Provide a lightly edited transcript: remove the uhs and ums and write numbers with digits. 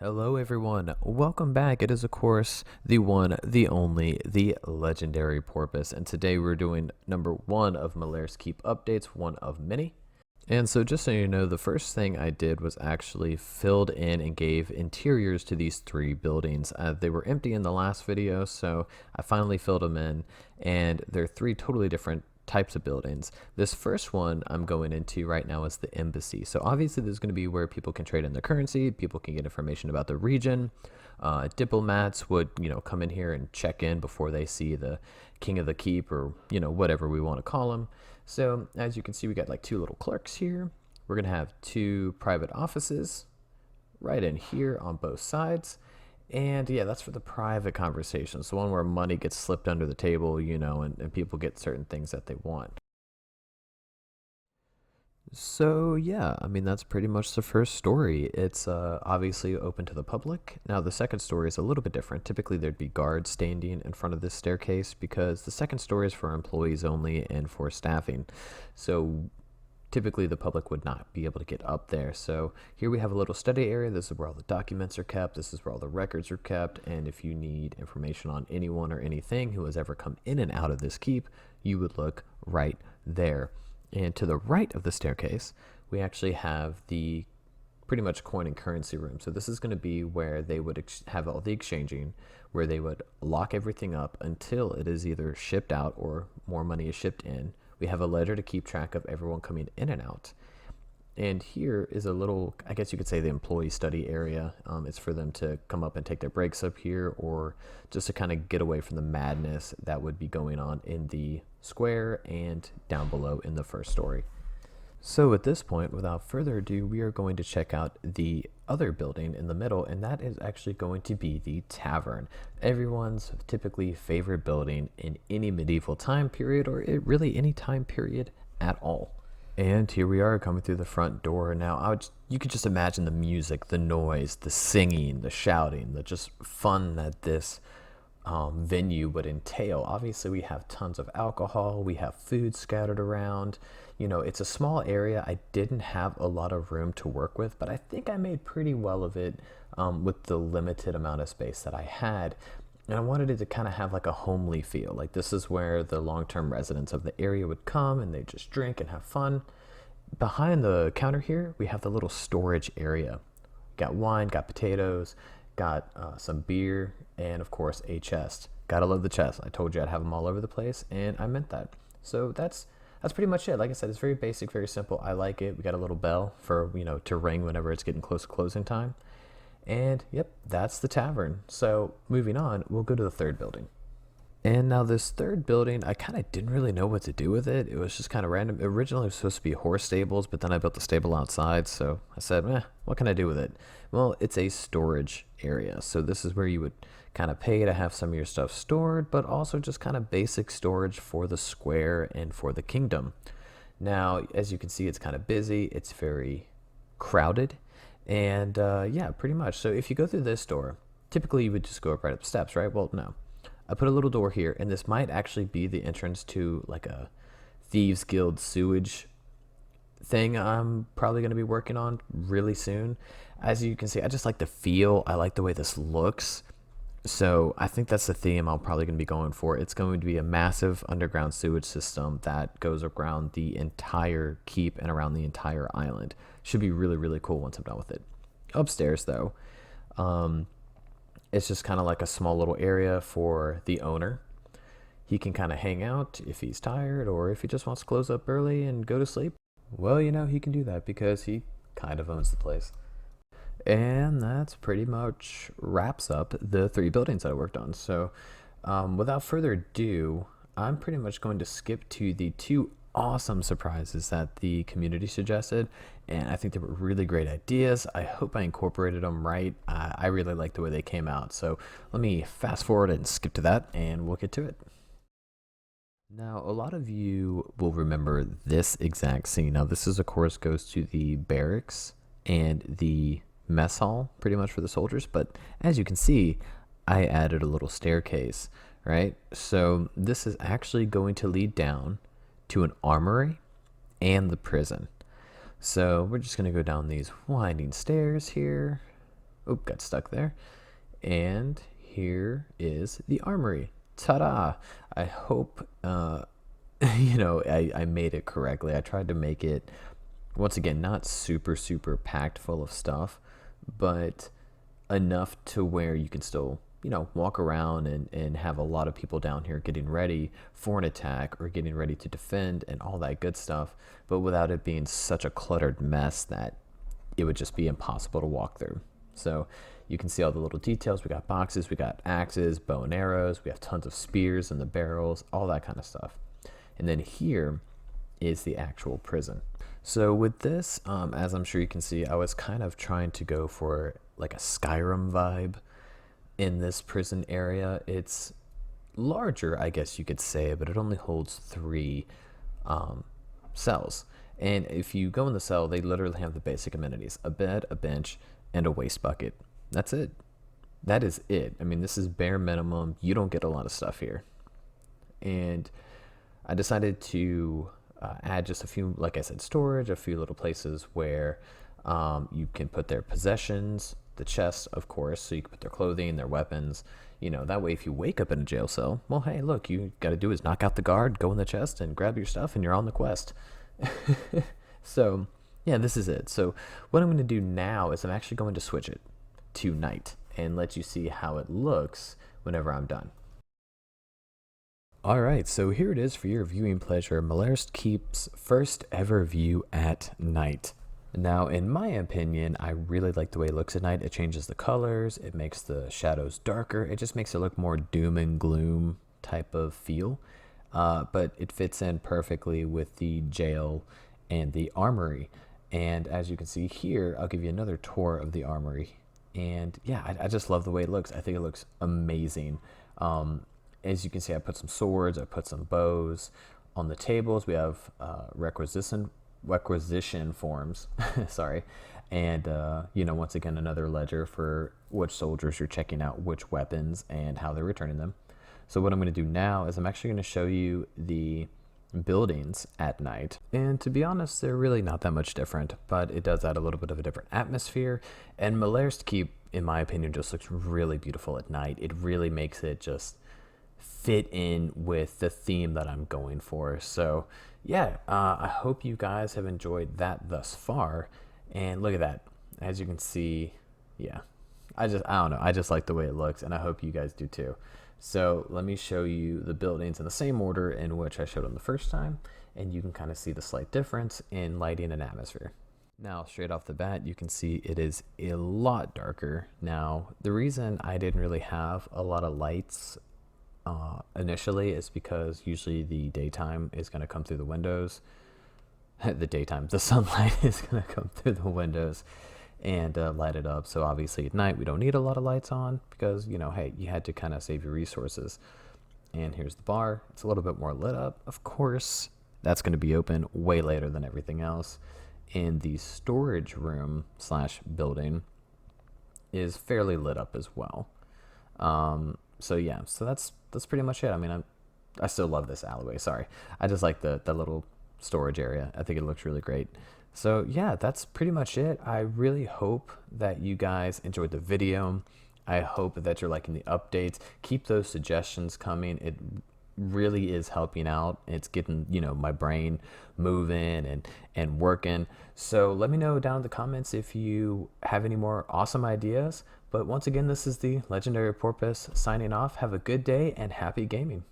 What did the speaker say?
Hello, everyone. Welcome back. It is, of course, the one, the only, the legendary Porpoise. And today we're doing number one of Malairst Keep updates, one of many. And so, just so you know, the first thing I did was actually filled in and gave interiors to these three buildings. They were empty in the last video, so I finally filled them in. And they're three totally different types of buildings. This first one I'm going into right now is the embassy. So obviously there's going to be where people can trade in their currency, people can get information about the region. Diplomats would, come in here and check in before they see the king of the keep or, whatever we want to call him. So as you can see, we got like two little clerks here. We're going to have two private offices right in here on both sides. And yeah, that's for the private conversations, the one where money gets slipped under the table, and people get certain things that they want. So yeah, I mean, that's pretty much the first story. It's obviously open to the public. Now, the second story is a little bit different. Typically, there'd be guards standing in front of this staircase because the second story is for employees only and for staffing. So typically the public would not be able to get up there. So here we have a little study area. This is where all the documents are kept. This is where all the records are kept. And if you need information on anyone or anything who has ever come in and out of this keep, you would look right there. And to the right of the staircase, we actually have the pretty much coin and currency room. So this is going to be where they would have all the exchanging, where they would lock everything up until it is either shipped out or more money is shipped in. We have a ledger to keep track of everyone coming in and out. And here is a little, I guess you could say, the employee study area. It's for them to come up and take their breaks up here, or just to kind of get away from the madness that would be going on in the square and down below in the first story. So at this point, without further ado, we are going to check out the other building in the middle, and that is actually going to be the tavern. Everyone's typically favorite building in any medieval time period, or really any time period at all. And here we are coming through the front door. Now, you could just imagine the music, the noise, the singing, the shouting, the just fun that this venue would entail. Obviously, we have tons of alcohol, we have food scattered around. It's a small area. I didn't have a lot of room to work with, but I think I made pretty well of it with the limited amount of space that I had. And I wanted it to kind of have like a homely feel. Like, this is where the long-term residents of the area would come and they just drink and have fun. Behind the counter here, we have the little storage area. Got wine, got potatoes, got some beer, and of course a chest. Gotta love the chest. I told you I'd have them all over the place, and I meant that. So that's pretty much it. Like I said, it's very basic, very simple. I like it. We got a little bell for, to ring whenever it's getting close to closing time. And yep, that's the tavern. So moving on, we'll go to the third building. And now this third building, I kind of didn't really know what to do with it. It was just kind of random. Originally, it was supposed to be horse stables, but then I built the stable outside. So I said, what can I do with it? Well, it's a storage area. So this is where you would kind of pay to have some of your stuff stored, but also just kind of basic storage for the square and for the kingdom. Now, as you can see, it's kind of busy. It's very crowded. And yeah, pretty much. So if you go through this door, typically you would just go up right up the steps, right? Well, no. I put a little door here, and this might actually be the entrance to like a Thieves Guild sewage thing I'm probably going to be working on really soon. As you can see, I just like the feel. I like the way this looks. So I think that's the theme I'm probably going to be going for. It's going to be a massive underground sewage system that goes around the entire keep and around the entire island. Should be really, really cool once I'm done with it. Upstairs, though, it's just kind of like a small little area for the owner. He can kind of hang out if he's tired, or if he just wants to close up early and go to sleep. Well, he can do that because he kind of owns the place. And that's pretty much wraps up the three buildings that I worked on. So without further ado, I'm pretty much going to skip to the two awesome surprises that the community suggested, and I think they were really great ideas. I hope I incorporated them right. I really like the way they came out. So let me fast forward and skip to that, and we'll get to it. Now, a lot of you will remember this exact scene. Now, this is, of course, goes to the barracks and the mess hall, pretty much for the soldiers. But as you can see, I added a little staircase, right? So this is actually going to lead down to an armory and the prison. So we're just going to go down these winding stairs here. Oop, got stuck there. And here is the armory. Ta-da! I hope, I made it correctly. I tried to make it, once again, not super, super packed full of stuff, but enough to where you can still, walk around and have a lot of people down here getting ready for an attack or getting ready to defend and all that good stuff, but without it being such a cluttered mess that it would just be impossible to walk through. So you can see all the little details. We got boxes, we got axes, bow and arrows, we have tons of spears in the barrels, all that kind of stuff. And then here is the actual prison. So with this, as I'm sure you can see, I was kind of trying to go for like a Skyrim vibe in this prison area. It's larger, I guess you could say, but it only holds 3 cells. And if you go in the cell, they literally have the basic amenities: a bed, a bench, and a waste bucket. That's it. That is it. I mean, this is bare minimum. You don't get a lot of stuff here. And I decided to add just a few, like I said, storage, a few little places where you can put their possessions, the chest, of course, so you can put their clothing, their weapons. That way if you wake up in a jail cell, well, hey, look, you got to do is knock out the guard, go in the chest, and grab your stuff, and you're on the quest. So, yeah, this is it. So what I'm going to do now is I'm actually going to switch it to night and let you see how it looks whenever I'm done. Alright, so here it is for your viewing pleasure, Malairst Keep's first ever view at night. Now, in my opinion, I really like the way it looks at night. It changes the colors, it makes the shadows darker, it just makes it look more doom and gloom type of feel. But it fits in perfectly with the jail and the armory. And as you can see here, I'll give you another tour of the armory. And yeah, I just love the way it looks. I think it looks amazing. As you can see, I put some swords, I put some bows. On the tables, we have requisition forms, sorry. And, once again, another ledger for which soldiers you're checking out, which weapons, and how they're returning them. So what I'm going to do now is I'm actually going to show you the buildings at night. And to be honest, they're really not that much different, but it does add a little bit of a different atmosphere. And Malairst Keep, in my opinion, just looks really beautiful at night. It really makes it just fit in with the theme that I'm going for. So yeah, I hope you guys have enjoyed that thus far. And look at that. As you can see, yeah, I don't know. I just like the way it looks, and I hope you guys do too. So let me show you the buildings in the same order in which I showed them the first time, and you can kind of see the slight difference in lighting and atmosphere. Now, straight off the bat, you can see it is a lot darker. Now, the reason I didn't really have a lot of lights initially is because usually the daytime is going to come through the windows. The sunlight is going to come through the windows and light it up. So obviously at night we don't need a lot of lights on because, hey, you had to kind of save your resources. And here's the bar. It's a little bit more lit up. Of course, that's going to be open way later than everything else. And the storage room / building is fairly lit up as well. So yeah, so that's pretty much it. I mean, I still love this alleyway. Sorry, I just like the little storage area. I think it looks really great. So yeah, that's pretty much it. I really hope that you guys enjoyed the video. I hope that you're liking the updates. Keep those suggestions coming. It really is helping out. It's getting, my brain moving and working. So let me know down in the comments if you have any more awesome ideas. But once again, this is the Legendary Porpoise signing off. Have a good day and happy gaming.